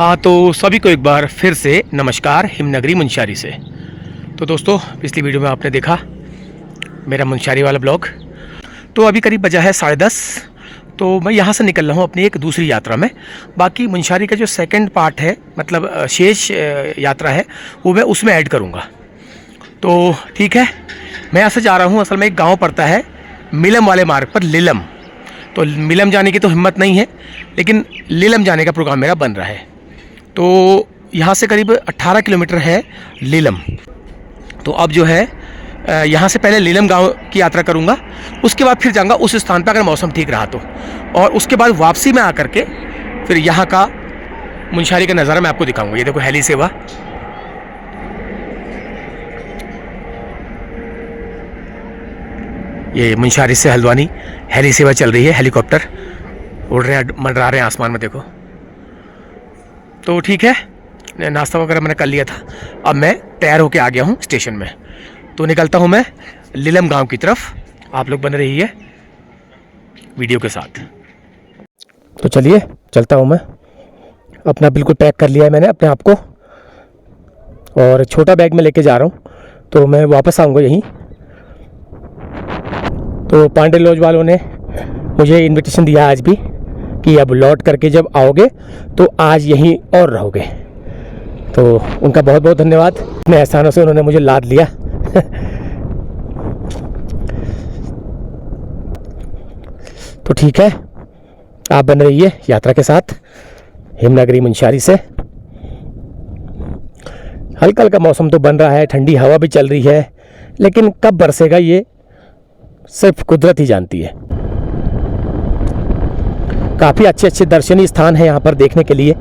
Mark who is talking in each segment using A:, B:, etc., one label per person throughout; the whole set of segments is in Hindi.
A: हाँ, तो सभी को एक बार फिर से नमस्कार हिमनगरी मुंशियारी से। तो दोस्तों, पिछली वीडियो में आपने देखा मेरा मुंशियारी वाला ब्लॉग। तो अभी करीब बजा है 10:30, तो मैं यहाँ से निकल रहा हूँ अपनी एक दूसरी यात्रा में। बाकी मुंशियारी का जो सेकंड पार्ट है, मतलब शेष यात्रा है, वो मैं उसमें ऐड करूँगा। तो ठीक है, मैं यहाँ से जा रहा हूँ। असल में एक गाँव पड़ता है मिलम वाले मार्ग पर, लीलम। तो मिलम जाने की तो हिम्मत नहीं है, लेकिन लीलम जाने का प्रोग्राम मेरा बन रहा है। तो यहाँ से करीब 18 किलोमीटर है लीलम। तो अब जो है यहाँ से पहले लीलम गांव की यात्रा करूँगा, उसके बाद फिर जाऊँगा उस स्थान पर अगर मौसम ठीक रहा तो, और उसके बाद वापसी में आकर के फिर यहाँ का मुंशियारी का नज़ारा मैं आपको दिखाऊँगा। ये देखो हेली सेवा, ये मुंशियारी से हल्द्वानी हेली सेवा चल रही है। हेलीकॉप्टर उड़ रहे हैं, मंडरा रहे हैं आसमान में, देखो। तो ठीक है, नाश्ता वगैरह मैंने कर लिया था। अब मैं तैयार होके आ गया हूँ स्टेशन में, तो निकलता हूँ मैं लीलम गांव की तरफ। आप लोग बने रहिए वीडियो के साथ। तो चलिए चलता हूँ मैं। अपना बिल्कुल पैक कर लिया है मैंने अपने आप को, और छोटा बैग में लेके जा रहा हूँ। तो मैं वापस आऊँगा यहीं। तो पांडे लॉज वालों ने मुझे इनविटेशन दिया आज भी कि अब लौट करके जब आओगे तो आज यहीं और रहोगे। तो उनका बहुत बहुत धन्यवाद। इतने एहसानों से उन्होंने मुझे लाद लिया। तो ठीक है, आप बन रहिए यात्रा के साथ हिमनगरी मुंशियारी से। हल्का हल्का मौसम तो बन रहा है, ठंडी हवा भी चल रही है, लेकिन कब बरसेगा ये सिर्फ कुदरत ही जानती है। काफ़ी अच्छे अच्छे दर्शनीय स्थान है यहाँ पर देखने के लिए,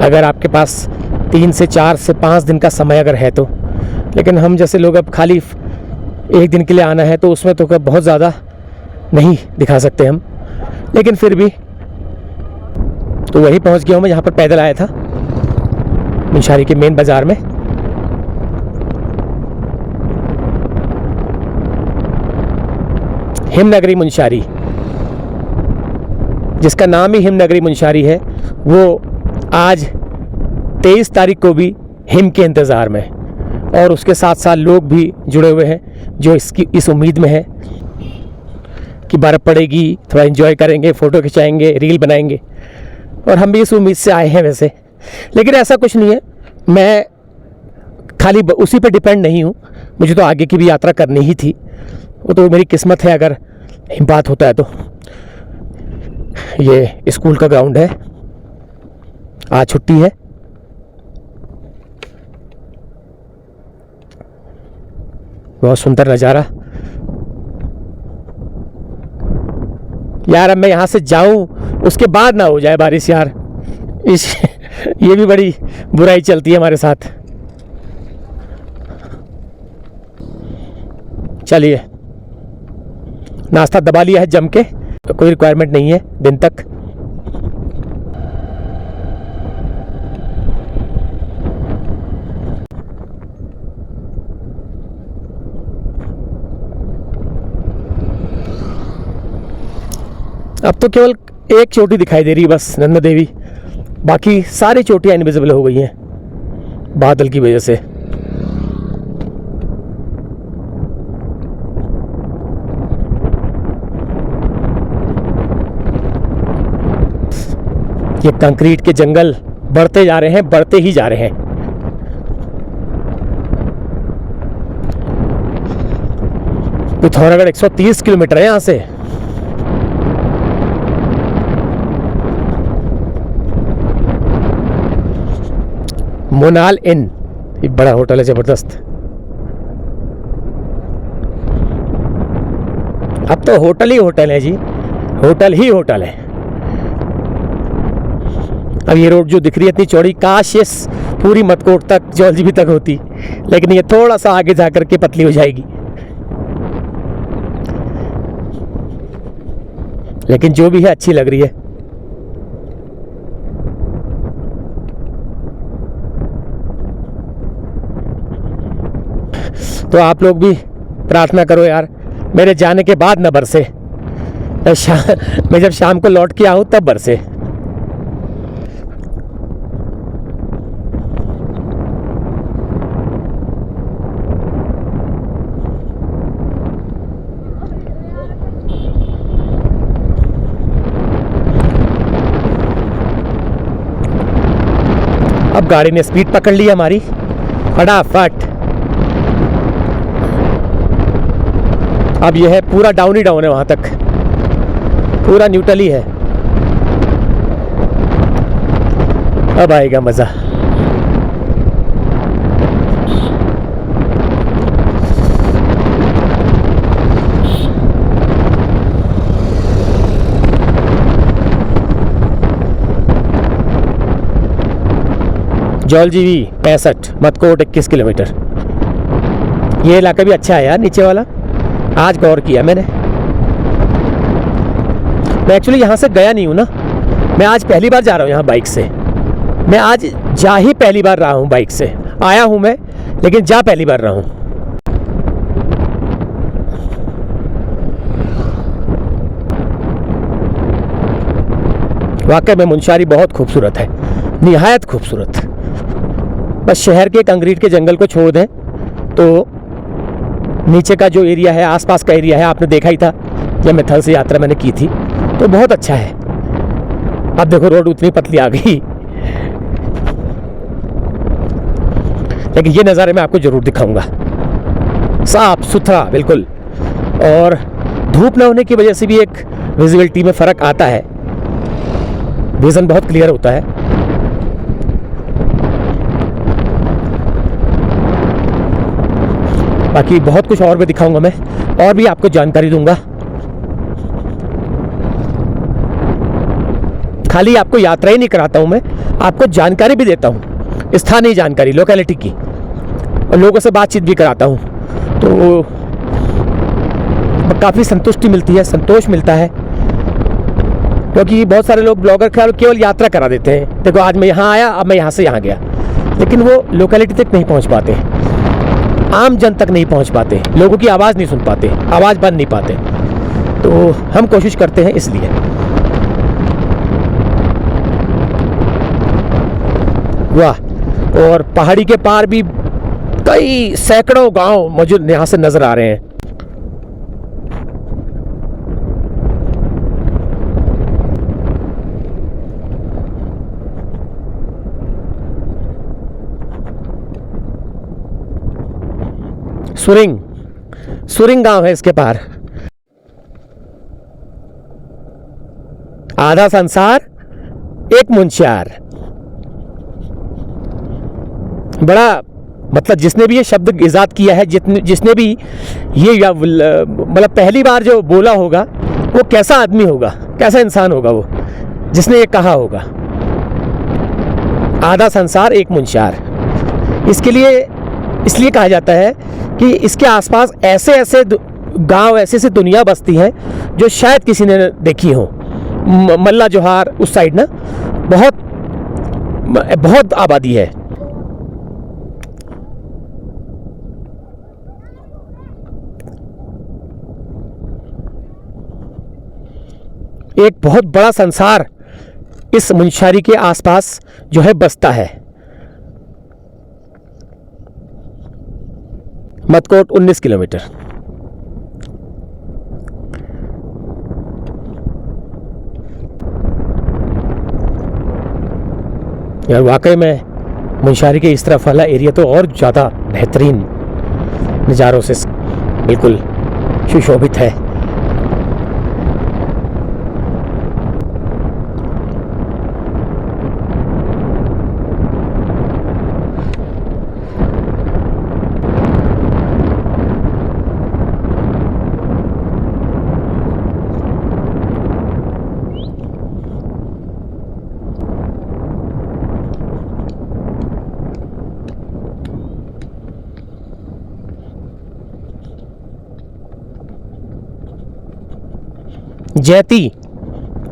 A: अगर आपके पास 3 से 4 से 5 दिन का समय अगर है तो। लेकिन हम जैसे लोग अब खाली एक दिन के लिए आना है, तो उसमें तो बहुत ज़्यादा नहीं दिखा सकते हम, लेकिन फिर भी। तो वहीं पहुँच गया हूँ मैं जहाँ पर पैदल आया था, मुंशियारी के मेन बाज़ार में। हिमनगरी मुंशियारी, जिसका नाम ही हिमनगरी मुंशियारी है, वो आज 23 तारीख को भी हिम के इंतज़ार में, और उसके साथ साथ लोग भी जुड़े हुए हैं जो इस उम्मीद में है कि बर्फ़ पड़ेगी, थोड़ा एंजॉय करेंगे, फ़ोटो खिंचाएंगे, रील बनाएंगे। और हम भी इस उम्मीद से आए हैं वैसे, लेकिन ऐसा कुछ नहीं है। मैं खाली उसी पर डिपेंड नहीं हूँ, मुझे तो आगे की भी यात्रा करनी ही थी। वो तो मेरी किस्मत है अगर हिमपात होता है तो। ये स्कूल का ग्राउंड है, आज छुट्टी है। बहुत सुंदर नज़ारा यार। अब मैं यहाँ से जाऊँ उसके बाद ना हो जाए बारिश यार, ये भी बड़ी बुराई चलती है हमारे साथ। चलिए, नाश्ता दबा लिया है जम के, तो कोई रिक्वायरमेंट नहीं है दिन तक। अब तो केवल एक चोटी दिखाई दे रही है बस, नंदा देवी। बाकी सारी चोटियां इनविजिबल हो गई हैं बादल की वजह से। ये कंक्रीट के जंगल बढ़ते जा रहे हैं, बढ़ते ही जा रहे हैं। पिथौरागढ़ 130 किलोमीटर है यहाँ से। मोनाल इन, ये बड़ा होटल है, जबरदस्त। अब तो होटल ही होटल है जी, होटल ही होटल है। अब ये रोड जो दिख रही है इतनी चौड़ी, काश ये पूरी मटकोट तक, जौलजीबी तक होती, लेकिन ये थोड़ा सा आगे जाकर के पतली हो जाएगी। लेकिन जो भी है अच्छी लग रही है। तो आप लोग भी प्रार्थना करो यार, मेरे जाने के बाद न बरसे। मैं जब शाम को लौट के आऊँ तब बरसे। अब गाड़ी ने स्पीड पकड़ ली हमारी फटाफट। अब यह है पूरा डाउन ही डाउन है, वहां तक पूरा न्यूट्रल ही है। अब आएगा मजा। जौलजीबी 65, मतकोट 21 किलोमीटर। ये इलाका भी अच्छा है यार, नीचे वाला। आज गौर किया मैंने। मैं एक्चुअली यहाँ से गया नहीं हूँ ना, मैं आज पहली बार जा रहा हूँ यहाँ बाइक से। मैं आज जा ही पहली बार रहा हूँ बाइक से। आया हूँ मैं, लेकिन जा पहली बार रहा हूँ। वाकई में मुनस्यारी बहुत खूबसूरत है, निहायत खूबसूरत। बस शहर के कंक्रीट के जंगल को छोड़ दें तो नीचे का जो एरिया है, आसपास का एरिया है, आपने देखा ही था जब मैथल से यात्रा मैंने की थी, तो बहुत अच्छा है। अब देखो रोड उतनी पतली आ गई, लेकिन ये नज़ारे मैं आपको ज़रूर दिखाऊंगा। साफ सुथरा बिल्कुल, और धूप न होने की वजह से भी एक विजिबिलिटी में फ़र्क आता है, विज़न बहुत क्लियर होता है। बाकी बहुत कुछ और भी दिखाऊंगा मैं, और भी आपको जानकारी दूंगा। खाली आपको यात्रा ही नहीं कराता हूं मैं, आपको जानकारी भी देता हूं, स्थानीय जानकारी, लोकेलिटी की, और लोगों से बातचीत भी कराता हूं। तो काफ़ी संतुष्टि मिलती है, संतोष मिलता है, क्योंकि बहुत सारे लोग ब्लॉगर केवल यात्रा करा देते हैं। देखो आज मैं यहाँ आया, अब मैं यहाँ से यहाँ गया, लेकिन वो लोकेलिटी तक नहीं पहुँच पाते, आम जन तक नहीं पहुँच पाते, लोगों की आवाज़ नहीं सुन पाते, आवाज़ बन नहीं पाते। तो हम कोशिश करते हैं इसलिए। वाह, और पहाड़ी के पार भी कई सैकड़ों गांव मुझे यहाँ से नज़र आ रहे हैं। सुरिंग गांव है इसके पार। आधा संसार एक मुनस्यार। बड़ा मतलब जिसने भी ये शब्द इजाद किया है, जिसने भी ये मतलब पहली बार जो बोला होगा, वो कैसा आदमी होगा, कैसा इंसान होगा वो जिसने ये कहा होगा। आधा संसार एक मुनस्यार, इसके लिए इसलिए कहा जाता है कि इसके आसपास ऐसे ऐसे गांव, ऐसे ऐसे दुनिया बसती है जो शायद किसी ने देखी हो। मल्ला जोहार उस साइड ना बहुत आबादी है। एक बहुत बड़ा संसार इस मुनस्यारी के आसपास जो है बसता है। मतकोट 19 किलोमीटर। यार वाकई में मुनस्यारी के इस तरफ वाला एरिया तो और ज़्यादा बेहतरीन नज़ारों से बिल्कुल सुशोभित है।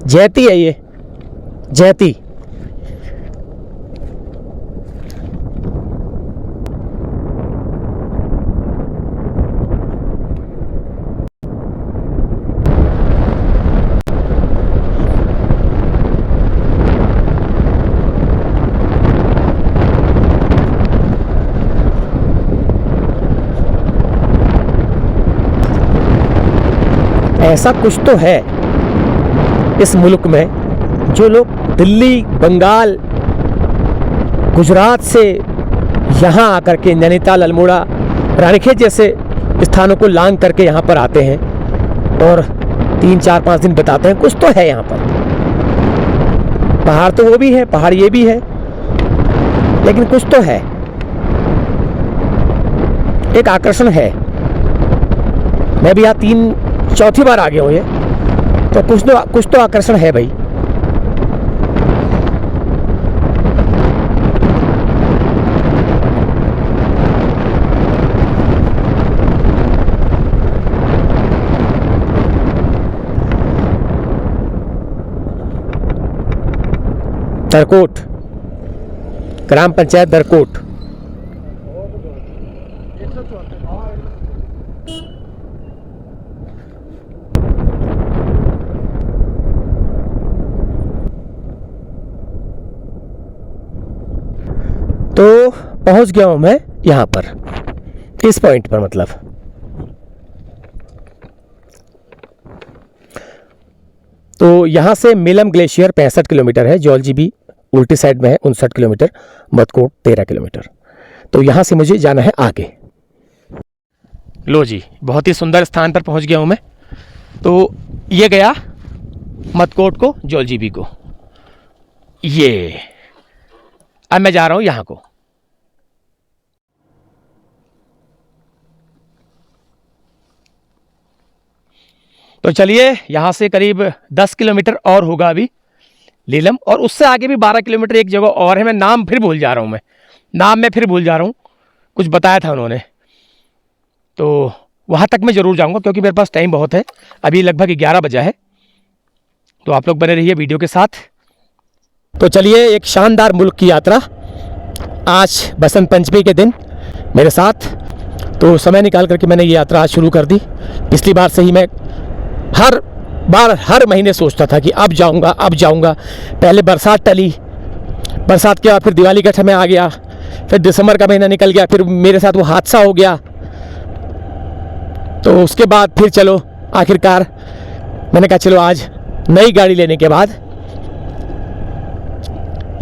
A: जैती है ये, जैती। ऐसा कुछ तो है इस मुल्क में जो लोग दिल्ली, बंगाल गुजरात से यहाँ आकर के नैनीताल, अल्मोड़ा, रानीखेत जैसे स्थानों को लांग करके यहाँ पर आते हैं और 3-4-5 दिन बिताते हैं। कुछ तो है यहाँ पर, पहाड़ तो वो भी है, पहाड़ ये भी है, लेकिन कुछ तो है, एक आकर्षण है। मैं भी यहाँ चौथी बार आ गया हूँ, ये तो कुछ तो आकर्षण है भाई। दरकोट, ग्राम पंचायत दरकोट। तो पहुंच गया हूं मैं यहां पर, इस पॉइंट पर मतलब। तो यहां से मिलम ग्लेशियर 65 किलोमीटर है, जौलजी भी उल्टी साइड में है 59 किलोमीटर, मदकोट 13 किलोमीटर। तो यहाँ से मुझे जाना है आगे। लो जी, बहुत ही सुंदर स्थान पर पहुँच गया हूँ मैं। तो ये गया मदकोट को, जौलजीबी को, ये अब मैं जा रहा हूँ यहाँ को। तो चलिए, यहाँ से करीब 10 किलोमीटर और होगा अभी लीलम, और उससे आगे भी 12 किलोमीटर एक जगह और है। मैं नाम फिर भूल जा रहा हूँ, मैं फिर भूल जा रहा हूँ, कुछ बताया था उन्होंने। तो वहाँ तक मैं ज़रूर जाऊँगा क्योंकि मेरे पास टाइम बहुत है, अभी लगभग 11 बजा है। तो आप लोग बने रहिए वीडियो के साथ। तो चलिए, एक शानदार मुल्क की यात्रा आज बसंत पंचमी के दिन मेरे साथ। तो समय निकाल करके मैंने ये यात्रा आज शुरू कर दी। पिछली बार से ही मैं हर महीने सोचता था कि अब जाऊंगा। पहले बरसात टली, बरसात के बाद फिर दिवाली का समय आ गया, फिर दिसंबर का महीना निकल गया, फिर मेरे साथ वो हादसा हो गया। तो उसके बाद फिर चलो, आखिरकार मैंने कहा चलो आज नई गाड़ी लेने के बाद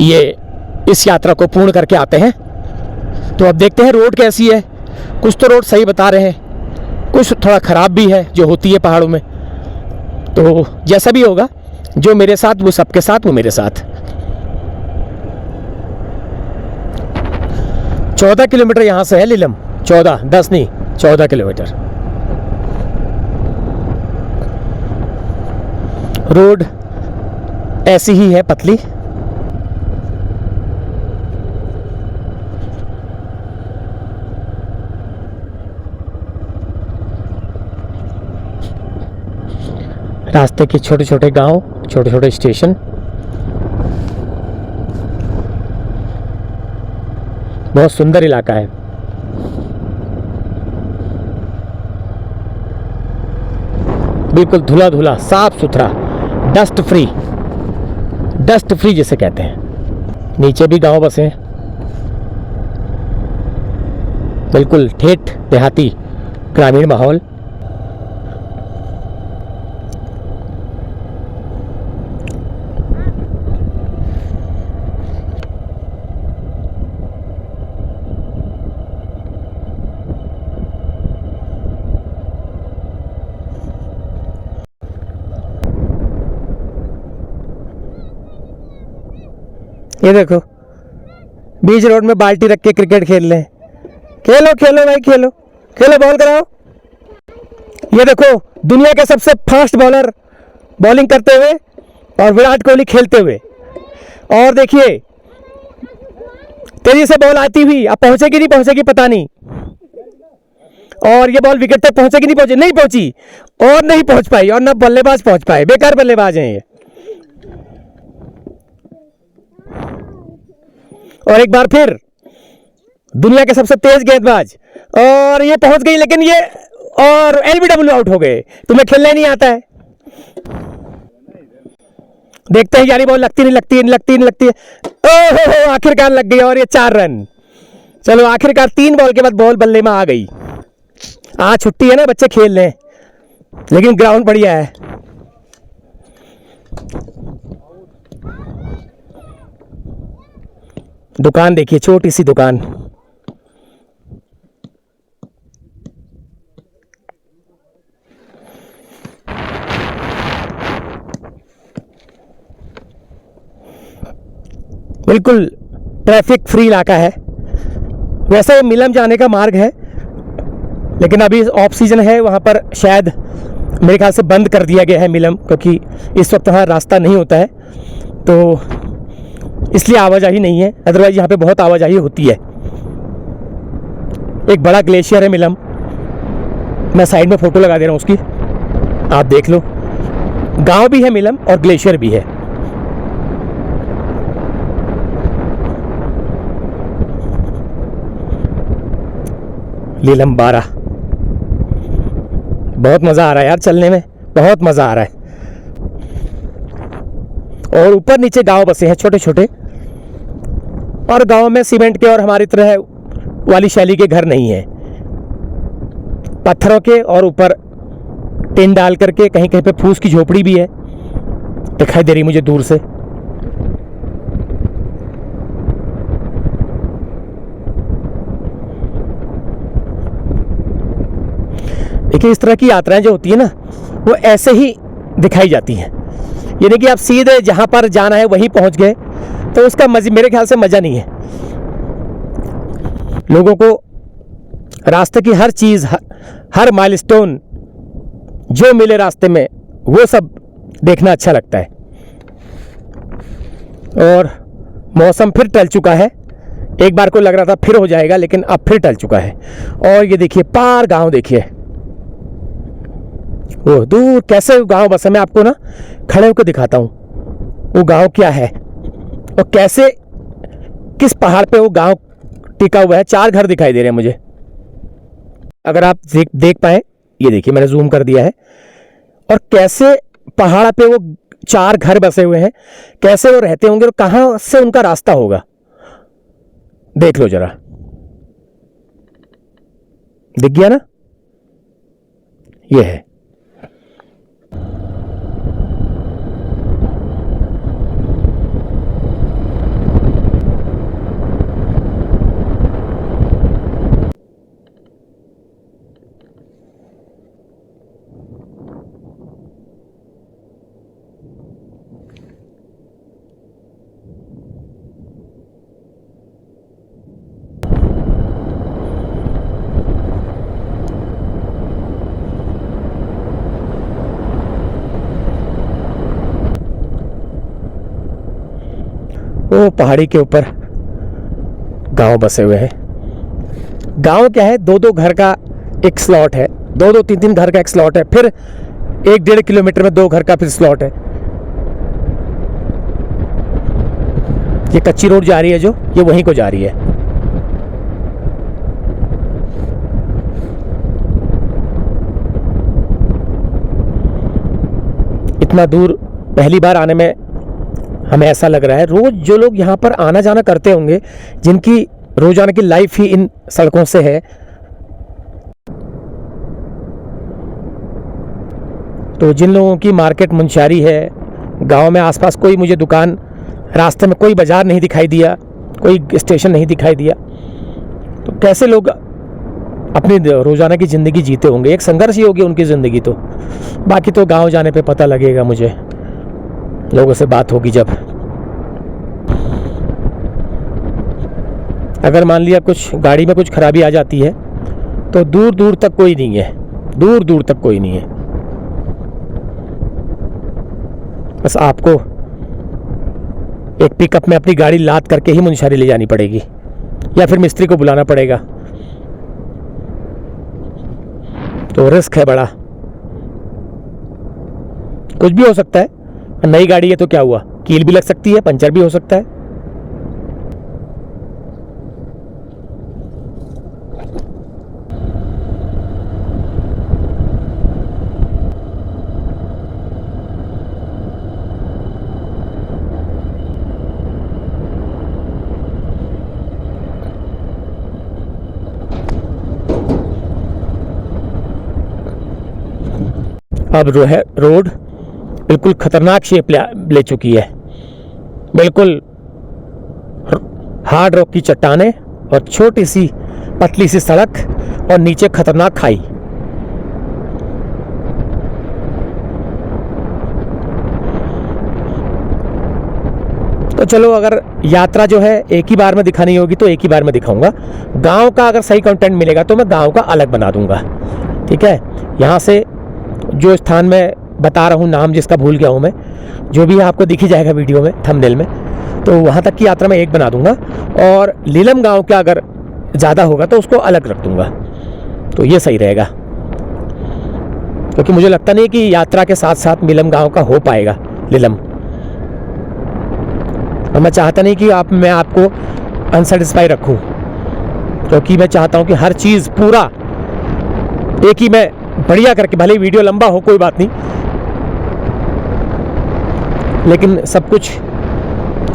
A: ये इस यात्रा को पूर्ण करके आते हैं। तो अब देखते हैं रोड कैसी है। कुछ तो रोड सही बता रहे हैं, कुछ थोड़ा ख़राब भी है जो होती है पहाड़ों में। तो जैसा भी होगा, जो मेरे साथ वो सबके साथ, वो मेरे साथ। 14 किलोमीटर यहाँ से है लीलम, 10 नहीं 14 किलोमीटर। रोड ऐसी ही है, पतली। रास्ते के छोटे छोटे गांव, छोटे छोटे स्टेशन, बहुत सुंदर इलाका है। बिल्कुल धुला धुला, साफ सुथरा, डस्ट फ्री जिसे कहते हैं। नीचे भी गांव बसे हैं, बिल्कुल ठेठ देहाती ग्रामीण माहौल। ये देखो, बीच रोड में बाल्टी रख के क्रिकेट खेल रहे हैं। खेलो भाई, खेलो, बॉल कराओ। ये देखो, दुनिया के सबसे फास्ट बॉलर बॉलिंग करते हुए और विराट कोहली खेलते हुए। और देखिए, तेजी से बॉल आती हुई, अब पहुंचेगी नहीं पहुंचेगी पता नहीं। और ये बॉल विकेट तक पहुंचेगी नहीं पहुंची, और नहीं पहुंच पाई, और ना बल्लेबाज पहुंच पाए। बेकार बल्लेबाज हैं ये। और एक बार फिर दुनिया के सबसे तेज गेंदबाज, और ये पहुंच गई, लेकिन ये और एलबीडब्ल्यू आउट हो गए। तुम्हें खेलने नहीं आता है। देखते हैं यारी बॉल लगती नहीं है। ओहो, आखिरकार लग गई, और ये 4 रन। चलो, आखिरकार 3 बॉल के बाद बॉल बल्ले में आ गई। आज छुट्टी है ना, बच्चे खेल लें, लेकिन ग्राउंड बढ़िया है। दुकान देखिए, छोटी सी दुकान। बिल्कुल ट्रैफिक फ्री इलाका है। वैसे मिलम जाने का मार्ग है, लेकिन अभी ऑफ सीजन है, वहाँ पर शायद मेरे ख्याल से बंद कर दिया गया है मिलम, क्योंकि इस वक्त वहाँ रास्ता नहीं होता है, तो इसलिए आवाजाही नहीं है। अदरवाइज यहाँ पे बहुत आवाजाही होती है। एक बड़ा ग्लेशियर है मिलम, मैं साइड में फ़ोटो लगा दे रहा हूँ उसकी, आप देख लो। गांव भी है मिलम और ग्लेशियर भी है। लीलम 12, बहुत मज़ा आ रहा है यार चलने में, बहुत मज़ा आ रहा है। और ऊपर नीचे गांव बसे हैं छोटे छोटे, और गांव में सीमेंट के और हमारी तरह वाली शैली के घर नहीं है, पत्थरों के, और ऊपर टिन डाल करके, कहीं कहीं पे फूस की झोपड़ी भी है, दिखाई दे रही मुझे दूर से। देखिए, इस तरह की यात्राएं जो होती है ना, वो ऐसे ही दिखाई जाती हैं। ये नहीं कि आप सीधे जहाँ पर जाना है वहीं पहुँच गए, तो उसका मेरे ख्याल से मज़ा नहीं है। लोगों को रास्ते की हर चीज़, हर माइलस्टोन जो मिले रास्ते में, वो सब देखना अच्छा लगता है। और मौसम फिर टल चुका है। एक बार को लग रहा था फिर हो जाएगा, लेकिन अब फिर टल चुका है। और ये देखिए पार गांव देखिए, वो दूर कैसे गांव बसा। मैं आपको ना खड़े होकर दिखाता हूँ वो गांव क्या है, और कैसे किस पहाड़ पे वो गांव टिका हुआ है। 4 घर दिखाई दे रहे हैं मुझे, अगर आप देख पाए। ये देखिए, मैंने जूम कर दिया है। और कैसे पहाड़ पे वो 4 घर बसे हुए हैं, कैसे वो रहते होंगे और कहां से उनका रास्ता होगा, देख लो जरा। दिख गया ना, ये है। वो पहाड़ी के ऊपर गांव बसे हुए हैं। गांव क्या है, 2-2 घर का एक स्लॉट है, 2-2 3-3 घर का एक स्लॉट है, फिर 1-1.5 किलोमीटर में 2 घर का फिर स्लॉट है। ये कच्ची रोड जा रही है जो, ये वहीं को जा रही है। इतना दूर पहली बार आने में हमें ऐसा लग रहा है। रोज जो लोग यहाँ पर आना जाना करते होंगे, जिनकी रोजाना की लाइफ ही इन सड़कों से है, तो जिन लोगों की मार्केट मुंशियारी है, गांव में आसपास कोई मुझे दुकान, रास्ते में कोई बाजार नहीं दिखाई दिया, कोई स्टेशन नहीं दिखाई दिया, तो कैसे लोग अपनी रोजाना की ज़िंदगी जीते होंगे। एक संघर्ष ही होगी उनकी ज़िंदगी। तो बाकी तो गांव जाने पे पता लगेगा मुझे, लोगों से बात होगी जब। अगर मान लिया कुछ गाड़ी में कुछ खराबी आ जाती है, तो दूर दूर तक कोई नहीं है, दूर दूर तक कोई नहीं है। बस आपको एक पिकअप में अपनी गाड़ी लाद करके ही मुंशियारी ले जानी पड़ेगी, या फिर मिस्त्री को बुलाना पड़ेगा। तो रिस्क है बड़ा, कुछ भी हो सकता है। नई गाड़ी है तो क्या हुआ, कील भी लग सकती है, पंचर भी हो सकता है। अब जो है रोड बिल्कुल खतरनाक शेप ले चुकी है, बिल्कुल हार्ड रॉक की चट्टानें और छोटी सी पतली सी सड़क और नीचे खतरनाक खाई। तो चलो, अगर यात्रा जो है एक ही बार में दिखानी होगी तो एक ही बार में दिखाऊंगा। गांव का अगर सही कंटेंट मिलेगा तो मैं गांव का अलग बना दूंगा, ठीक है। यहाँ से जो स्थान मैं बता रहा हूँ, नाम जिसका भूल गया हूँ मैं, जो भी आपको दिख ही जाएगा वीडियो में, थंबनेल में, तो वहाँ तक की यात्रा मैं एक बना दूंगा। और लीलम गांव का अगर ज़्यादा होगा तो उसको अलग रख दूंगा, तो ये सही रहेगा। क्योंकि मुझे लगता नहीं कि यात्रा के साथ साथ नीलम गांव का हो पाएगा लीलम, और मैं चाहता नहीं कि मैं आपको अनसेटिस्फाई रखूं, क्योंकि मैं चाहता हूं कि हर चीज़ पूरा एक ही मैं बढ़िया करके, भले ही वीडियो लंबा हो कोई बात नहीं, लेकिन सब कुछ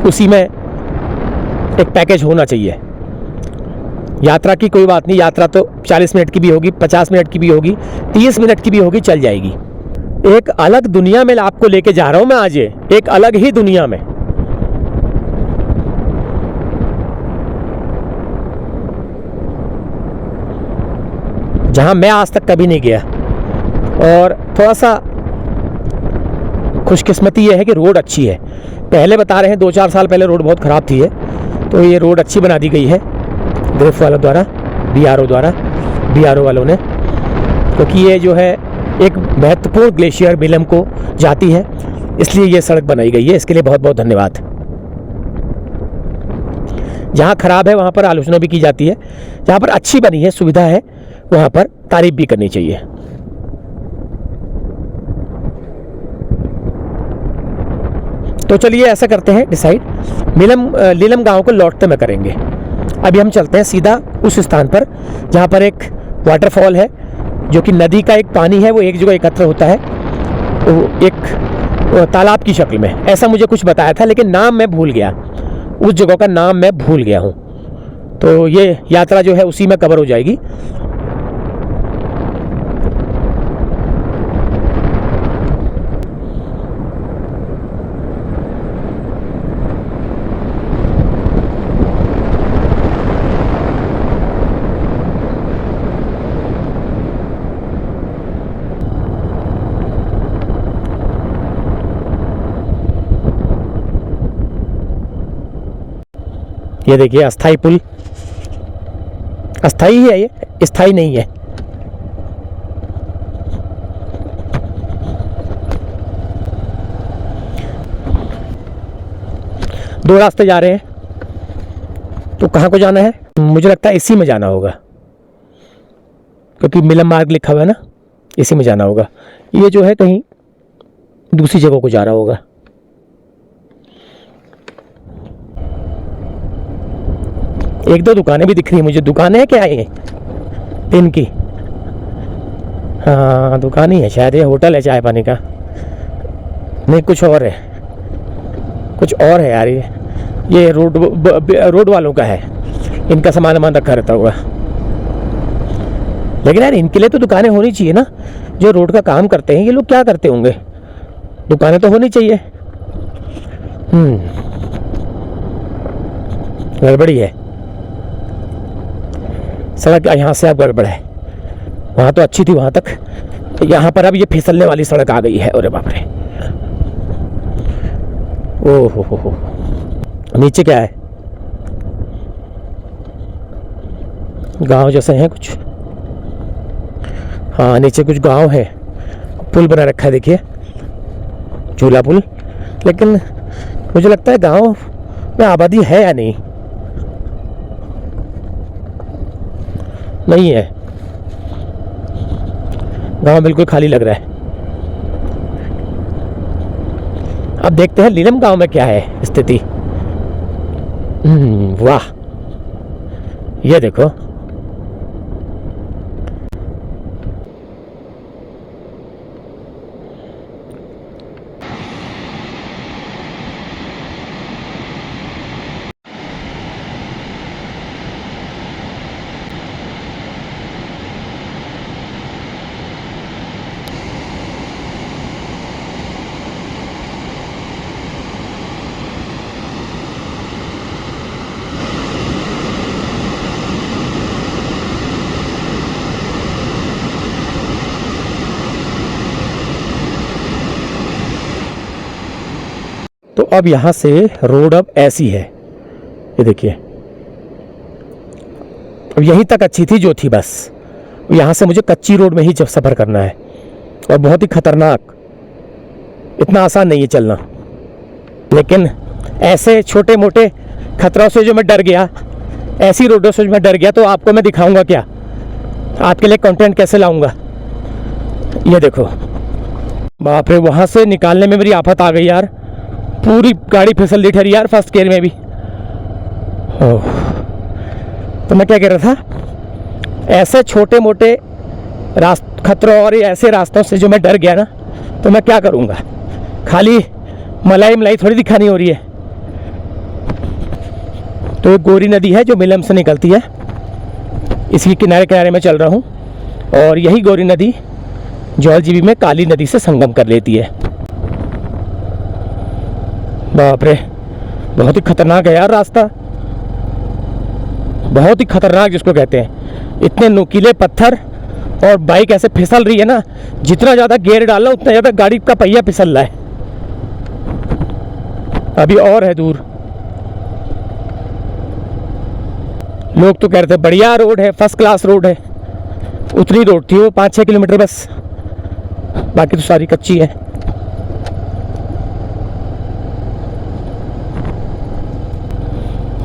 A: उसी में एक पैकेज होना चाहिए। यात्रा की कोई बात नहीं, यात्रा तो 40 मिनट की भी होगी, 50 मिनट की भी होगी, 30 मिनट की भी होगी, चल जाएगी। एक अलग दुनिया में आपको लेके जा रहा हूं मैं आज, ये एक अलग ही दुनिया में। जहां मैं आज तक कभी नहीं गया। और थोड़ा सा खुशकिस्मती ये है कि रोड अच्छी है। पहले बता रहे हैं 2-4 साल पहले रोड बहुत ख़राब थी, तो ये रोड अच्छी बना दी गई है ग्रिफ वालों द्वारा, बीआरओ वालों ने, क्योंकि ये जो है एक महत्वपूर्ण ग्लेशियर बिलम को जाती है, इसलिए ये सड़क बनाई गई है। इसके लिए बहुत बहुत धन्यवाद। जहाँ खराब है वहाँ पर आलोचना भी की जाती है, जहाँ पर अच्छी बनी है, सुविधा है, वहाँ पर तारीफ भी करनी चाहिए। तो चलिए ऐसा करते हैं डिसाइड, लीलम गांव को लौटते में करेंगे। अभी हम चलते हैं सीधा उस स्थान पर जहाँ पर एक वाटरफॉल है, जो कि नदी का एक पानी है, वो एक जगह एकत्र होता है, वो एक तालाब की शक्ल में, ऐसा मुझे कुछ बताया था, लेकिन नाम मैं भूल गया, उस जगह का नाम मैं भूल गया हूँ। तो ये यात्रा जो है उसी में कवर हो जाएगी। ये देखिए अस्थाई पुल, अस्थाई ही है ये, स्थाई नहीं है। दो रास्ते जा रहे हैं, तो कहाँ को जाना है? मुझे लगता है इसी में जाना होगा, क्योंकि मिलम मार्ग लिखा हुआ है ना, इसी में जाना होगा। ये जो है कहीं दूसरी जगह को जा रहा होगा। एक दो दुकानें भी दिख रही हैं मुझे। दुकानें हैं क्या ये दिन की? हाँ दुकान ही है शायद, ये होटल है चाय पानी का, नहीं कुछ और है, कुछ और है यार। ये रोड वालों का है, इनका सामान रखा रहता होगा। लेकिन यार इनके लिए तो दुकानें होनी चाहिए ना, जो रोड का काम करते हैं। ये लोग क्या करते होंगे? दुकानें तो होनी चाहिए। गड़बड़ी है सड़क, यहाँ से अब गड़बड़ है। वहाँ तो अच्छी थी वहाँ तक, यहाँ पर अब ये फिसलने वाली सड़क आ गई है। अरे बाप रे, ओह हो। नीचे क्या है? गांव जैसे हैं कुछ। हाँ नीचे कुछ गांव है, पुल बना रखा है देखिए, झूला पुल। लेकिन मुझे लगता है गांव में आबादी है या नहीं है। गांव बिल्कुल खाली लग रहा है। अब देखते हैं लीलम गांव में क्या है स्थिति। वाह, ये देखो, तो अब यहाँ से रोड अब ऐसी है, ये देखिए। अब यहीं तक अच्छी थी जो थी, बस यहाँ से मुझे कच्ची रोड में ही जब सफ़र करना है, और बहुत ही ख़तरनाक, इतना आसान नहीं है चलना। लेकिन ऐसे छोटे मोटे खतरों से जो मैं डर गया, ऐसी रोडों से जो मैं डर गया, तो आपको मैं दिखाऊंगा क्या, आपके लिए कंटेंट कैसे लाऊंगा। ये देखो, बाप रे, वहाँ से निकालने में मेरी आफत आ गई यार, पूरी गाड़ी फिसल दी ठहरी यार, फर्स्ट गियर में भी। ओह, तो मैं क्या कह रहा था, ऐसे छोटे मोटे खतरों और ऐसे रास्तों से जो मैं डर गया ना, तो मैं क्या करूँगा, खाली मलाई मलाई थोड़ी दिखानी हो रही है। तो एक गोरी नदी है जो मिलम से निकलती है, इसी किनारे किनारे में चल रहा हूँ, और यही गोरी नदी जौलजीबी में काली नदी से संगम कर लेती है। बाप रे, बहुत ही खतरनाक है यार रास्ता, बहुत ही खतरनाक जिसको कहते हैं। इतने नुकीले पत्थर, और बाइक ऐसे फिसल रही है ना, जितना ज़्यादा गियर डाला उतना ज़्यादा गाड़ी का पहिया फिसल रहा है। अभी और है दूर। लोग तो कह रहे थे बढ़िया रोड है, फर्स्ट क्लास रोड है। उतनी रोड थी वो, 5-6 किलोमीटर बस, बाकी तो सारी कच्ची है।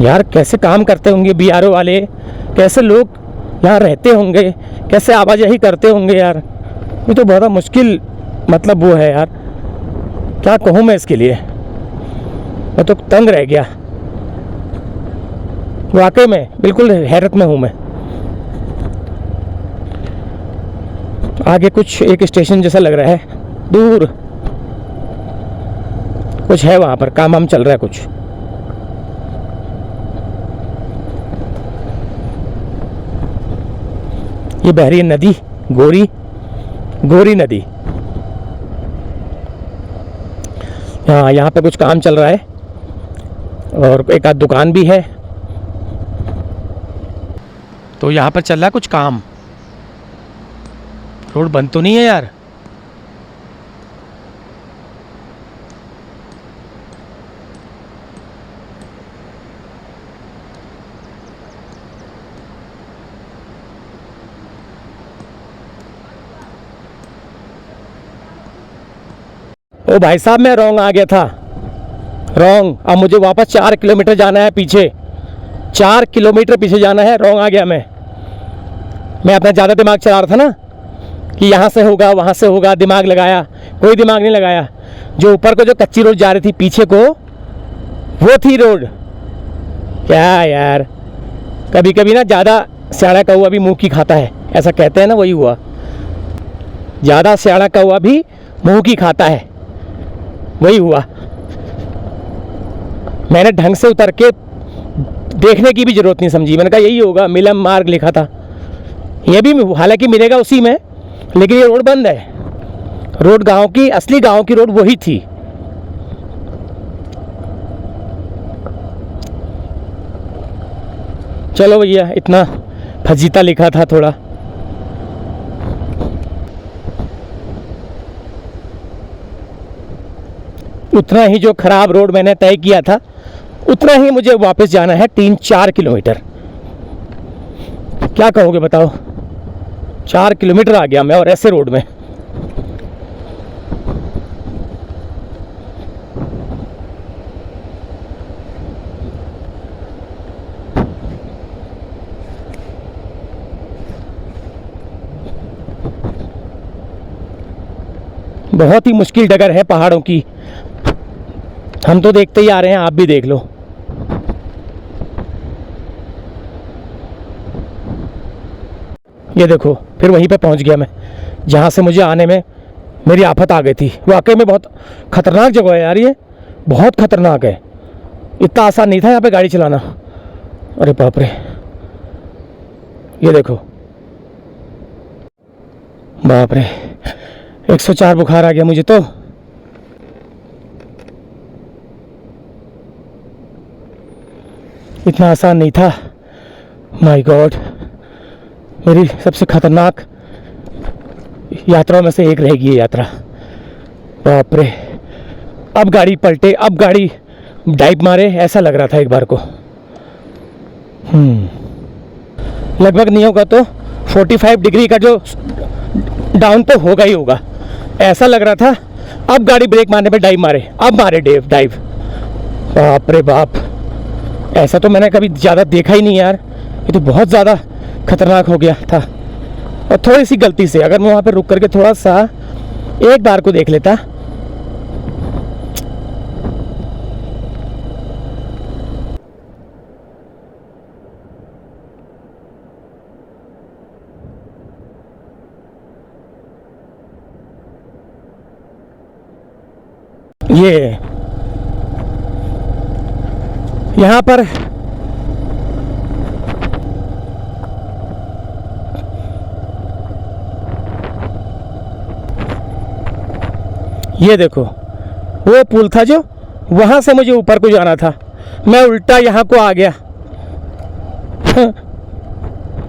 A: यार कैसे काम करते होंगे बीआरओ वाले, कैसे लोग यहाँ रहते होंगे, कैसे आवाजाही करते होंगे यार। ये तो बहुत मुश्किल, मतलब वो है यार, क्या कहूँ मैं इसके लिए, मैं तो तंग रह गया वाकई में, बिल्कुल हैरत में हूँ मैं। आगे कुछ एक स्टेशन जैसा लग रहा है, दूर कुछ है, वहाँ पर काम वाम चल रहा है कुछ। ये बह रही है नदी, गोरी नदी। हाँ, यहाँ पे कुछ काम चल रहा है, और एक आध दुकान भी है, तो यहाँ पर चल रहा है कुछ काम। रोड बंद तो नहीं है यार। ओ भाई साहब, मैं रॉन्ग आ गया था, रॉन्ग। अब मुझे वापस 4 किलोमीटर जाना है पीछे, 4 किलोमीटर पीछे जाना है, रॉन्ग आ गया मैं अपना ज़्यादा दिमाग चला रहा था ना, कि यहाँ से होगा वहाँ से होगा, दिमाग लगाया, कोई दिमाग नहीं लगाया। जो ऊपर को जो कच्ची रोड जा रही थी पीछे को, वो थी रोड। क्या यार, कभी कभी ना ज़्यादा सियाड़ा कौवा भी मुँह की खाता है, ऐसा कहते हैं ना, वही हुआ। ज़्यादा सियाड़ा कौवा भी मुँह की खाता है, वही हुआ। मैंने ढंग से उतर के देखने की भी ज़रूरत नहीं समझी, मैंने कहा यही होगा, मिलम मार्ग लिखा था, ये भी हालांकि मिलेगा उसी में, लेकिन ये रोड बंद है। रोड गांव की, असली गांव की रोड वही थी। चलो भैया, इतना फजीता लिखा था थोड़ा। उतना ही जो खराब रोड मैंने तय किया था, उतना ही मुझे वापस जाना है, 3-4 किलोमीटर। क्या कहोगे बताओ, 4 किलोमीटर आ गया मैं, और ऐसे रोड में। बहुत ही मुश्किल डगर है पहाड़ों की, हम तो देखते ही आ रहे हैं, आप भी देख लो। ये देखो, फिर वहीं पे पहुंच गया मैं, जहाँ से मुझे आने में मेरी आफत आ गई थी। वाकई में बहुत ख़तरनाक जगह है यार, ये बहुत ख़तरनाक है, इतना आसान नहीं था यहाँ पे गाड़ी चलाना। अरे बाप रे, ये देखो, बाप रे, 104 बुखार आ गया मुझे तो। इतना आसान नहीं था, माय गॉड। मेरी सबसे खतरनाक यात्राओं में से एक रहेगी ये यात्रा। बाप रे, अब गाड़ी पलटे, अब गाड़ी डाइव मारे, ऐसा लग रहा था एक बार को। लगभग नहीं होगा तो 45 डिग्री का जो डाउन तो होगा ही होगा, ऐसा लग रहा था। अब गाड़ी ब्रेक मारने पे डाइव मारे, अब मारे डाइव। बाप रे बाप, ऐसा तो मैंने कभी ज़्यादा देखा ही नहीं यार, ये तो बहुत ज़्यादा खतरनाक हो गया था। और थोड़ी सी गलती से अगर मैं वहाँ पे रुक करके थोड़ा सा एक बार को देख लेता, ये यहाँ पर ये देखो, वो पुल था जो वहाँ से मुझे ऊपर को जाना था, मैं उल्टा यहाँ को आ गया।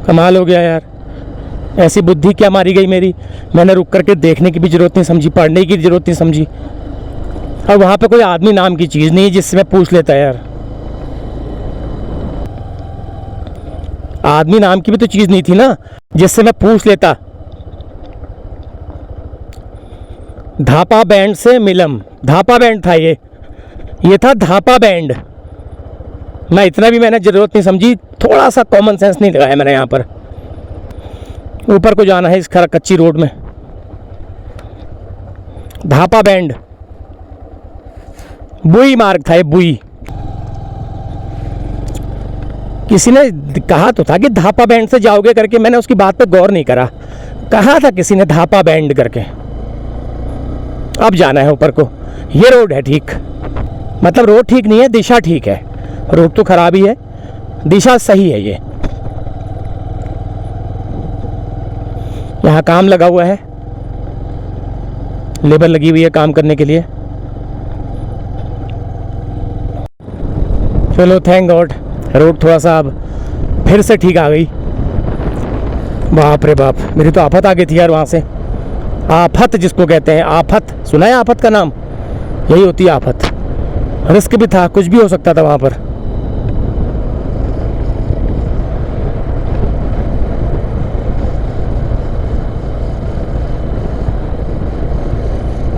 A: कमाल हो गया यार, ऐसी बुद्धि क्या मारी गई मेरी। मैंने रुक करके देखने की भी ज़रूरत नहीं समझी, पढ़ने की ज़रूरत नहीं समझी। और वहाँ पे कोई आदमी नाम की चीज़ नहीं है जिससे मैं पूछ लेता यार। आदमी नाम की भी तो चीज़ नहीं थी ना जिससे मैं पूछ लेता। धापा बैंड से मिलम, धापा बैंड था ये था धापा बैंड। मैं इतना भी मैंने ज़रूरत नहीं समझी, थोड़ा सा कॉमन सेंस नहीं लगाया मैंने। यहाँ पर ऊपर को जाना है इस कच्ची रोड में, धापा बैंड, बुई मार्ग था ये, बुई। किसी ने कहा तो था कि धापा बैंड से जाओगे करके, मैंने उसकी बात पे गौर नहीं करा। कहा था किसी ने धापा बैंड करके। अब जाना है ऊपर को, ये रोड है ठीक, मतलब रोड ठीक नहीं है, दिशा ठीक है। रोड तो खराब ही है, दिशा सही है। ये यहाँ काम लगा हुआ है, लेबर लगी हुई है काम करने के लिए। चलो थैंक गॉड, रोड थोड़ा सा अब फिर से ठीक आ गई। बाप रे बाप, मेरी तो आफत आ गई थी यार वहाँ से। आफत जिसको कहते हैं, आफत सुना है आफत का नाम? यही होती है आफत। रिस्क भी था, कुछ भी हो सकता था वहाँ पर।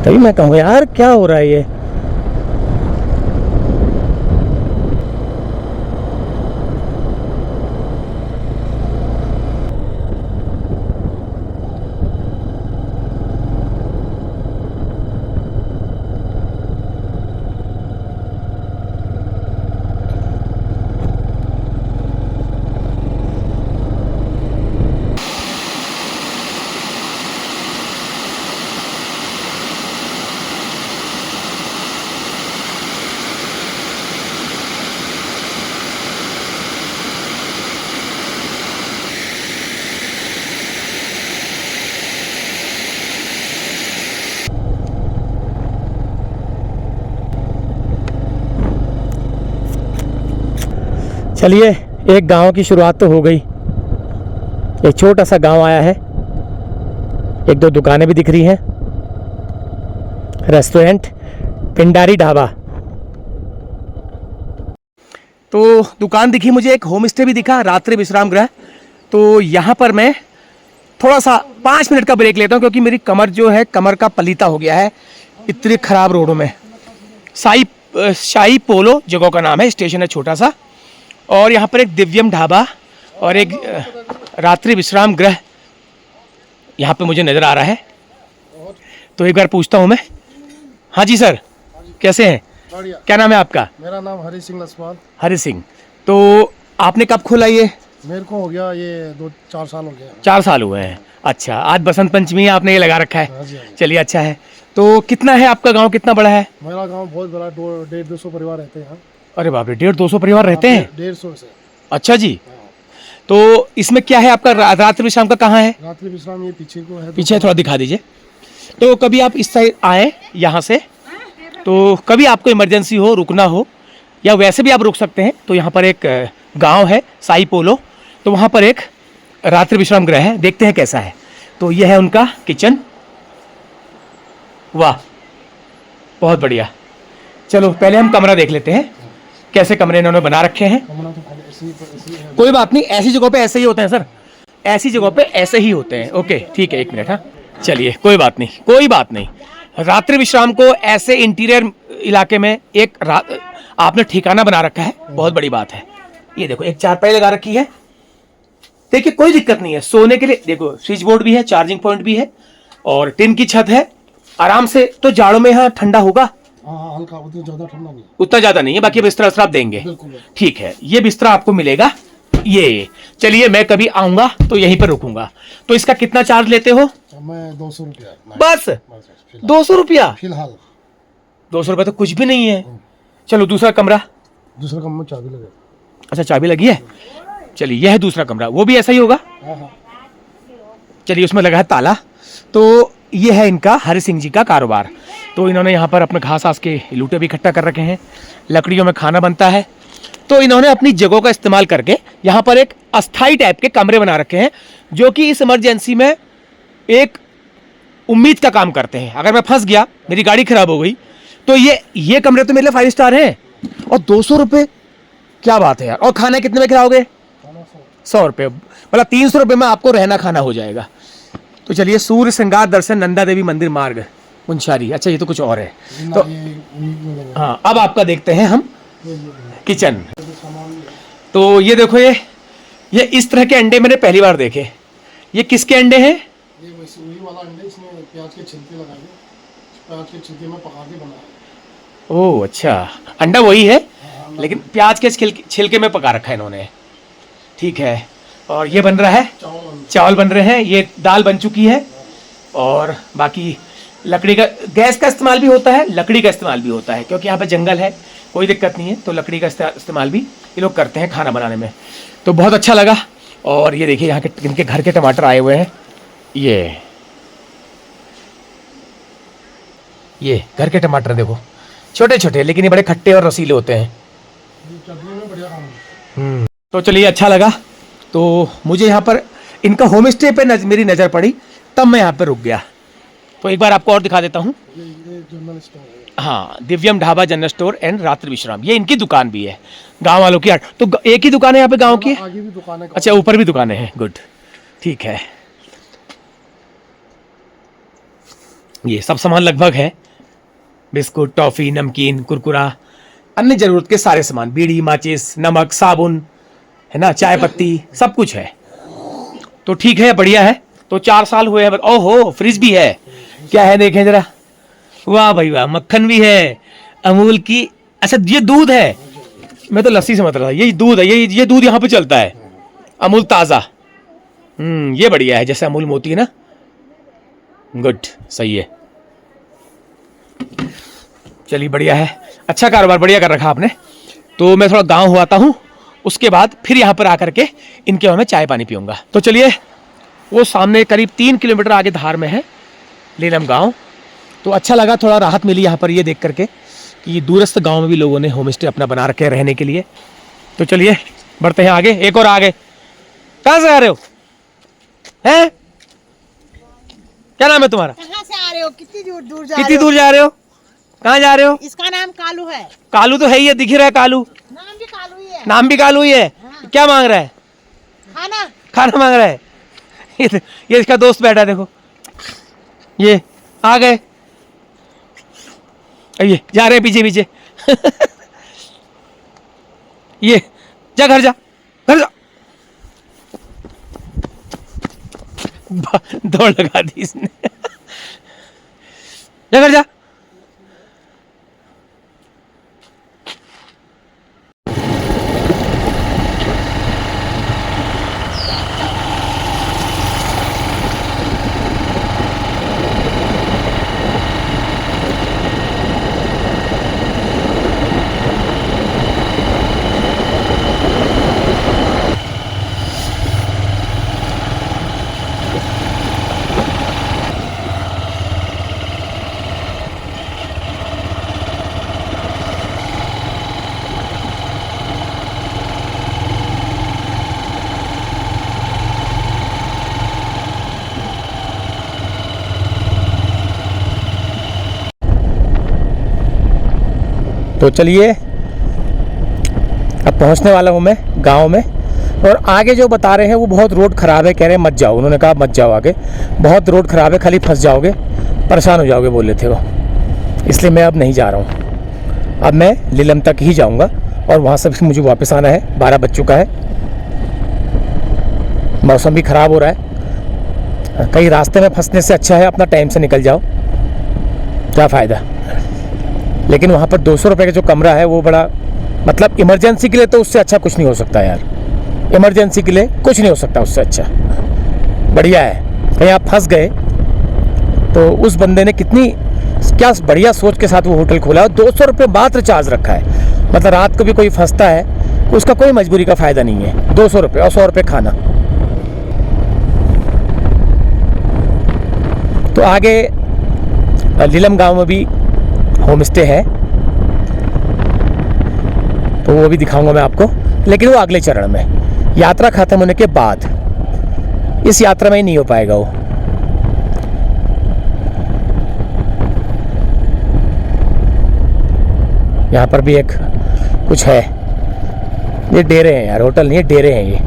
A: तभी मैं कहूँ यार क्या हो रहा है ये। चलिए, एक गांव की शुरुआत तो हो गई। एक छोटा सा गांव आया है, एक दो दुकानें भी दिख रही हैं, रेस्टोरेंट, पिंडारी ढाबा। तो दुकान दिखी मुझे, एक होम स्टे भी दिखा, रात्रि विश्राम गृह। तो यहाँ पर मैं थोड़ा सा 5 मिनट का ब्रेक लेता हूँ क्योंकि मेरी कमर जो है, कमर का पलीता हो गया है इतनी ख़राब रोडों में। शाही पोलो जगह का नाम है, स्टेशन है छोटा सा। और यहाँ पर एक दिव्यम ढाबा और एक रात्रि विश्राम गृह यहाँ पे मुझे नज़र आ रहा है। तो एक बार पूछता हूँ मैं। हाँ जी सर, कैसे हैं? क्या नाम है आपका?
B: मेरा नाम हरी सिंह लसवाल।
A: हरी सिंह। तो आपने कब खोला ये?
B: मेरे को हो गया ये 2-4 साल हो गया।
A: 4 साल हुए हैं। अच्छा, आज बसंत पंचमी है, आपने ये लगा रखा है।
B: हाँ जी, हाँ जी।
A: चलिए अच्छा है। तो कितना है आपका गांव, कितना बड़ा है?
B: मेरा गांव बहुत बड़ा, 150-200 परिवार रहते हैं यहाँ।
A: अरे बाप रे, 150-200 परिवार रहते हैं?
B: 150 से।
A: अच्छा जी। तो इसमें क्या है आपका रात्रि विश्राम का कहाँ है?
B: रात्रि विश्राम ये पीछे को है।
A: पीछे थोड़ा दिखा दीजिए। तो कभी आप इस साइड आए यहाँ से, तो कभी आपको इमरजेंसी हो, रुकना हो, या वैसे भी आप रुक सकते हैं, तो यहाँ पर एक गांव है साई पोलो, तो वहाँ पर एक रात्रि विश्राम गृह है, देखते हैं कैसा है। तो यह है उनका किचन। वाह, बहुत बढ़िया। चलो पहले हम कमरा देख लेते हैं, कैसे कमरे इन्होंने बना रखे हैं।
B: कमरा तो खाली ऐसे ही है।
A: कोई बात नहीं, ऐसी जगहों पे ऐसे ही होते हैं सर, ऐसी जगहों पे ऐसे ही होते हैं। ओके ठीक है, 1 मिनट। हाँ चलिए, कोई बात नहीं, कोई बात नहीं। रात्रि विश्राम को ऐसे इंटीरियर इलाके में एक आपने ठिकाना बना रखा है, बहुत बड़ी बात है। ये देखो, एक चारपाई लगा रखी है, देखिए कोई दिक्कत नहीं है सोने के लिए। देखो स्विच बोर्ड भी है, चार्जिंग पॉइंट भी है, और टिन की छत है, आराम से। तो जाड़ों में यहाँ ठंडा होगा,
B: हाँ हल्का, उतना ज़्यादा ठंडा नहीं।
A: उतना ज्यादा नहीं है। बाकी बिस्तर आप देंगे,
B: बिल्कुल।
A: ठीक है, ये बिस्तर आपको मिलेगा। ये चलिए, मैं कभी आऊंगा तो यहीं पर रुकूंगा। तो इसका कितना चार्ज लेते हो?
B: मैं 200 रुपया
A: बस 200 रुपया?
B: फिलहाल
A: 200 रुपया तो कुछ भी नहीं है। चलो दूसरा कमरा।
B: दूसरा कमरा में चाबी लगे।
A: अच्छा चाबी लगी है, चलिए यह है दूसरा कमरा, वो भी ऐसा ही होगा।
B: हाँ हाँ।
A: चलिए, उसमें लगा है ताला। तो ये है इनका हरि सिंह जी का कारोबार। तो इन्होंने यहाँ पर अपने घास आस के लूटे भी इकट्ठा कर रखे हैं, लकड़ियों में खाना बनता है। तो इन्होंने अपनी जगहों का इस्तेमाल करके यहाँ पर एक अस्थाई टाइप के कमरे बना रखे हैं, जो कि इस इमरजेंसी में एक उम्मीद का काम करते हैं। अगर मैं फंस गया, मेरी गाड़ी खराब हो गई, तो ये कमरे तो मेरे लिए 5 स्टार हैं। और 200 रुपये, क्या बात है यार। और खाना कितने में खिलाओगे? 100 रुपये, मतलब 300 रुपये में आपको रहना खाना हो जाएगा। तो चलिए, सूर्य श्रृंगार दर्शन नंदा देवी मंदिर मार्ग मुंशारी। अच्छा ये तो कुछ और है। तो हाँ, अब आपका देखते हैं हम किचन। तो ये देखो, ये इस तरह के अंडे मैंने पहली बार देखे। ये किसके अंडे हैं?
B: ये वही वाला अंडे, इसमें प्याज के छिलके लगाए, प्याज के छिलके में पका के बनाया।
A: ओह अच्छा, अंडा वही है, लेकिन प्याज के छिलके में पका रखा है इन्होंने, ठीक है। और ये बन रहा है, चावल बन रहे हैं, ये दाल बन चुकी है। और बाकी लकड़ी का, गैस का इस्तेमाल भी होता है, लकड़ी का इस्तेमाल भी होता है, क्योंकि यहाँ पे जंगल है, कोई दिक्कत नहीं है। तो लकड़ी का इस्तेमाल भी ये लोग करते हैं खाना बनाने में। तो बहुत अच्छा लगा। और ये देखिए, यहाँ के इनके घर के टमाटर आए हुए हैं। ये घर के टमाटर देखो, छोटे छोटे, लेकिन ये बड़े खट्टे और रसीले होते हैं।
B: चटनी में बढ़िया काम है।
A: तो चलिए, अच्छा लगा। तो मुझे यहाँ पर इनका होम स्टे पे मेरी नज़र पड़ी, तब मैं यहाँ पर रुक गया। तो एक बार आपको और दिखा देता हूँ।
B: ये जनरल स्टोर है।
A: हाँ, दिव्यम ढाबा जनरल स्टोर एंड रात्रि विश्राम, ये इनकी दुकान भी है, गांव वालों की। तो एक ही दुकान है यहाँ पे गांव की?
B: आगे भी दुकान है।
A: अच्छा, ऊपर भी दुकानें हैं, गुड, ठीक है। ये सब सामान लगभग है, बिस्कुट, टॉफी, नमकीन, कुरकुरा, अन्य जरूरत के सारे सामान, बीड़ी, माचिस, नमक, साबुन, है ना, चाय पत्ती, सब कुछ है। तो ठीक है, बढ़िया है। तो 4 साल हुए हैं। ओहो, फ्रिज भी है, क्या है देखें जरा। वाह भाई वाह, मक्खन भी है अमूल की। अच्छा ये दूध है, मैं तो लस्सी समझ रहा था, ये दूध है। ये दूध यहाँ पे चलता है, अमूल ताज़ा। ये बढ़िया है, जैसे अमूल मोती है ना, गुड, सही है। चलिए बढ़िया है, अच्छा कारोबार बढ़िया कर रखा आपने। तो मैं थोड़ा गांव हो आता हूँ, उसके बाद फिर यहाँ पर आकर के इनके वहाँ में चाय पानी पीऊँगा। तो चलिए, वो सामने करीब 3 किलोमीटर आगे धार में है लीलम गांव। तो अच्छा लगा, थोड़ा राहत मिली यहाँ पर ये देख करके कि दूरस्थ गांव में भी लोगों ने होम स्टे अपना बना रखे हैं रहने के लिए। तो चलिए बढ़ते हैं आगे, एक और आगे। कहाँ से आ रहे हो? हैं? क्या नाम है तुम्हारा?
C: कहाँ से आ रहे हो? कितनी दूर जा
A: कितनी दूर जा रहे हो? कहाँ जा रहे हो?
C: इसका नाम कालू है।
A: कालू तो है ही है, दिख ही रहा है कालू।
C: नाम भी कालू ही है।
A: नाम भी कालू ही है।
C: हाँ। क्या
A: क्या मांग रहा है?
C: खाना।
A: खाना मांग रहा है। ये इसका दोस्त बैठा है, देखो, ये आ गए, ये जा रहे हैं पीछे पीछे। ये जा, घर जा, घर जा। दौड़ लगा दी इसने। जा, घर जा। तो चलिए अब पहुंचने वाला हूं मैं गांव में। और आगे जो बता रहे हैं वो बहुत रोड ख़राब है, कह रहे हैं मत जाओ, उन्होंने कहा मत जाओ आगे, बहुत रोड ख़राब है, खाली फंस जाओगे, परेशान हो जाओगे बोले थे वो, इसलिए मैं अब नहीं जा रहा हूँ। अब मैं लीलम तक ही जाऊँगा और वहाँ से मुझे वापस आना है। 12 बज चुका है, मौसम भी ख़राब हो रहा है, कहीं रास्ते में फंसने से अच्छा है अपना टाइम से निकल जाओ, क्या फ़ायदा। लेकिन वहाँ पर 200 रुपये का जो कमरा है वो बड़ा, मतलब इमरजेंसी के लिए तो उससे अच्छा कुछ नहीं हो सकता यार, इमरजेंसी के लिए कुछ नहीं हो सकता उससे अच्छा, बढ़िया है। कहीं आप फंस गए तो उस बंदे ने कितनी क्या बढ़िया सोच के साथ वो होटल खोला है, 200 रुपये मात्र चार्ज रखा है। मतलब रात को भी कोई फंसता है उसका कोई मजबूरी का फ़ायदा नहीं है, 200 रुपये और 100 रुपये खाना। तो आगे लीलम गांव में भी होम स्टे है, तो वो भी दिखाऊंगा मैं आपको, लेकिन वो अगले चरण में, यात्रा खत्म होने के बाद। इस यात्रा में ही नहीं हो पाएगा वो। यहाँ पर भी एक कुछ है, ये डेरे हैं यार, होटल नहीं है, डेरे हैं ये।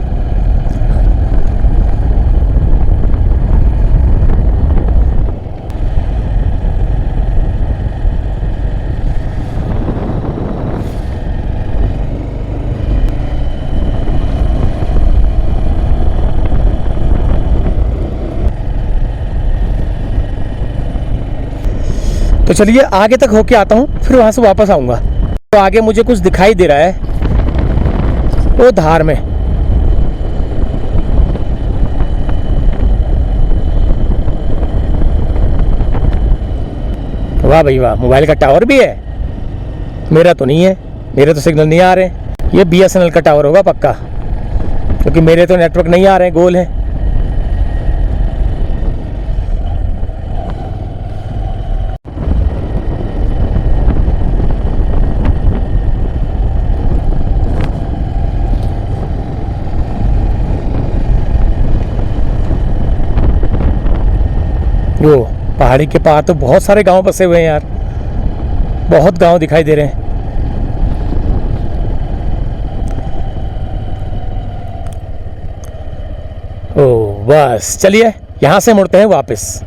A: तो चलिए आगे तक होके आता हूँ, फिर वहाँ से वापस आऊँगा। तो आगे मुझे कुछ दिखाई दे रहा है वो धार में, वाह भाई वाह, मोबाइल का टावर भी है। मेरा तो नहीं है, मेरे तो सिग्नल नहीं आ रहे। ये BSNL का टावर होगा पक्का, क्योंकि मेरे तो नेटवर्क नहीं आ रहे, गोल है। वो पहाड़ी के पार तो बहुत सारे गांव बसे हुए हैं यार, बहुत गांव दिखाई दे रहे हैं। ओ बस चलिए यहाँ से मुड़ते हैं वापस।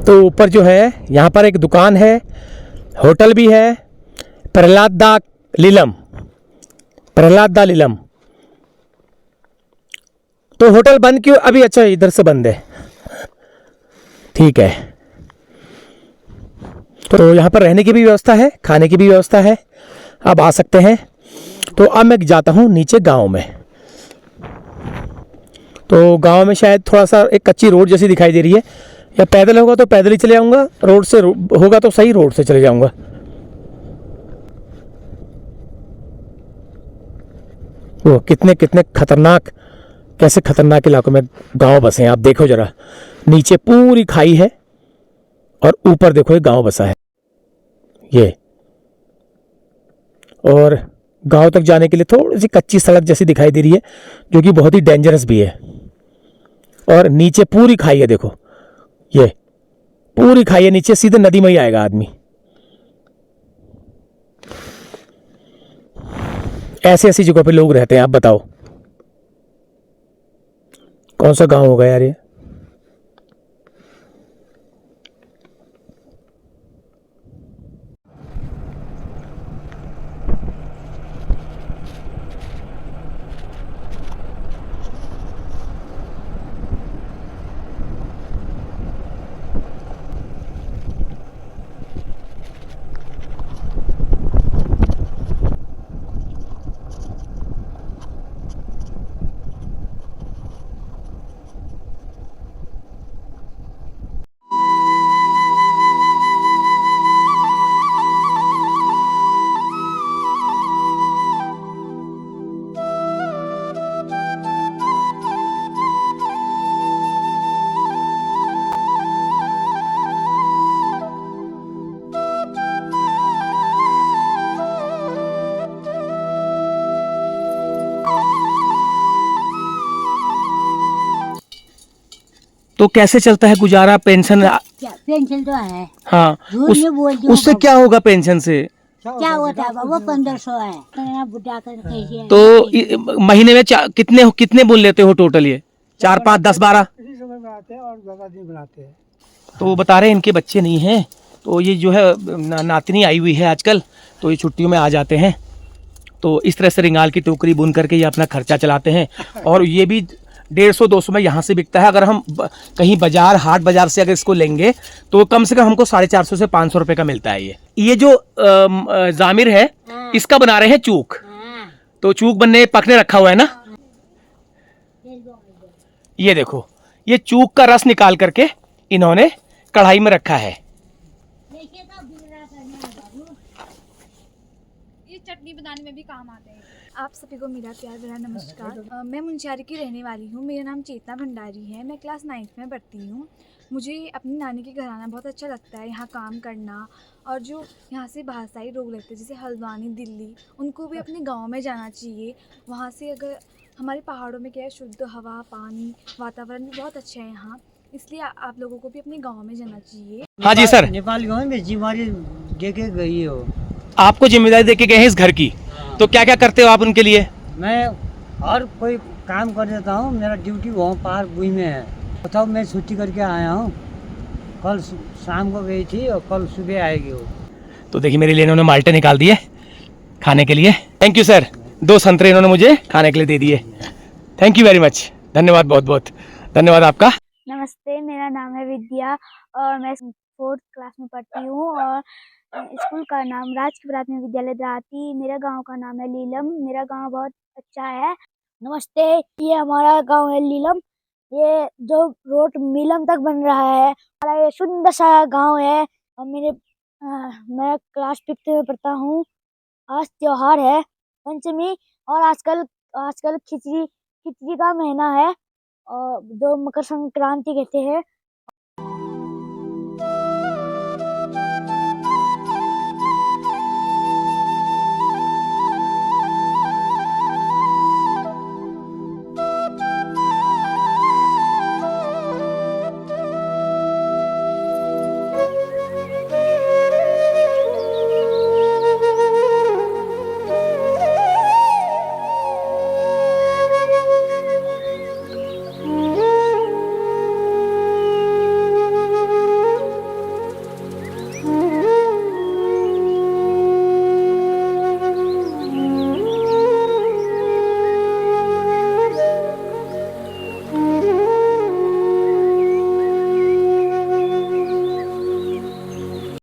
A: तो ऊपर जो है यहाँ पर एक दुकान है, होटल भी है, प्रहलाद दा लीलम, प्रहलाद दा लीलम। तो होटल बंद क्यों अभी? अच्छा इधर से बंद है, ठीक है। तो यहाँ पर रहने की भी व्यवस्था है, खाने की भी व्यवस्था है, आप आ सकते हैं। तो अब मैं जाता हूँ नीचे गांव में। तो गांव में शायद थोड़ा सा एक कच्ची रोड जैसी दिखाई दे रही है, या पैदल होगा तो पैदल ही चले जाऊँगा, रोड से होगा तो सही रोड से चले जाऊँगा। वो कितने कितने खतरनाक, कैसे खतरनाक इलाकों में गांव बसे हैं आप देखो जरा। नीचे पूरी खाई है और ऊपर देखो ये गांव बसा है ये। और गांव तक जाने के लिए थोड़ी सी कच्ची सड़क जैसी दिखाई दे रही है, जो कि बहुत ही डेंजरस भी है। और नीचे पूरी खाई है, देखो ये पूरी खाई है, नीचे सीधे नदी में ही आएगा आदमी। ऐसी ऐसी जगह पे लोग रहते हैं, आप बताओ कौन सा गांव होगा यार ये। तो कैसे चलता है गुजारा? पेंशन?
D: पेंशन तो है,
A: हाँ,
D: झूठ नहीं बोलती हूँ
A: उससे
D: बाबू।
A: क्या होगा पेंशन से?
D: क्या होता है बाबू? 1500 है। मेरा बुढ़ा कर कैसे है?
A: तो महीने में कितने कितने बोल लेते हो टोटल? ये 4, 5, 10, 12?
B: इसी समय में आते हैं और ज़्यादा दिन बनाते हैं।
A: तो वो बता रहे हैं इनके बच्चे नहीं हैं, तो ये जो है नातनी आई हुई है आजकल, तो ये छुट्टियों में आ जाते हैं। तो इस तरह से रिंगाल की टोकरी बुन करके ये अपना खर्चा चलाते हैं। और ये भी 150-200 में यहाँ से बिकता है। अगर हम कहीं बाजार, हाट बाजार से अगर इसको लेंगे तो कम से कम हमको 450 से 500 रुपये का मिलता है। ये जो जामिर है,
D: हाँ।
A: इसका बना रहे हैं चूक।
D: हाँ।
A: तो चूक बनने पकने रखा हुआ है ना। ये देखो, ये चूक का रस निकाल करके इन्होंने कढ़ाई में रखा है।
E: ये चटनी बनाने में भी काम आते हैं। आप सभी को मेरा प्यार भरा नमस्कार। मैं मुंशियारी की रहने वाली हूँ। मेरा नाम चेतना भंडारी है। मैं क्लास 9th में पढ़ती हूँ। मुझे अपनी नानी के घर आना बहुत अच्छा लगता है, यहाँ काम करना। और जो यहाँ से भाषाई लोग रहते हैं जैसे हल्द्वानी, दिल्ली, उनको भी अपने गांव में जाना चाहिए। वहाँ से अगर हमारे पहाड़ों में क्या है, शुद्ध हवा, पानी, वातावरण भी बहुत अच्छा है यहाँ, इसलिए आप लोगों को भी अपने गांव में जाना चाहिए।
A: हाँ जी सर।
F: नेपाल गाँव में जिम्मेदारी दे के गई हो।
A: आपको जिम्मेदारी देके गए हैं इस घर की, तो क्या क्या करते हो आप उनके लिए?
F: मैं और कोई काम कर देता हूँ, मेरा ड्यूटी वहाँ पार बुई में है। बताओ, मैं छुट्टी करके आया हूँ, कल शाम को गई थी और कल सुबह आएगी वो।
A: तो देखिए मेरे लिए इन्होंने माल्टे निकाल दिए खाने के लिए। Thank you sir. 2 संतरे इन्होंने मुझे खाने के लिए दे दिए। थैंक यू वेरी मच, धन्यवाद, बहुत बहुत धन्यवाद आपका।
E: नमस्ते, मेरा नाम है विद्या और मैं 4th क्लास में पढ़ती हूँ और स्कूल का नाम राजकीय प्राथमिक विद्यालय दराती। मेरा गांव का नाम है लीलम। मेरा गांव बहुत अच्छा है। नमस्ते, ये हमारा गांव है लीलम। ये जो रोड मीलम तक बन रहा है, हमारा ये सुंदर सा गांव है। और मैं क्लास 5th में पढ़ता हूँ। आज त्योहार है पंचमी और आजकल खिचड़ी का महीना है और जो मकर संक्रांति कहते हैं।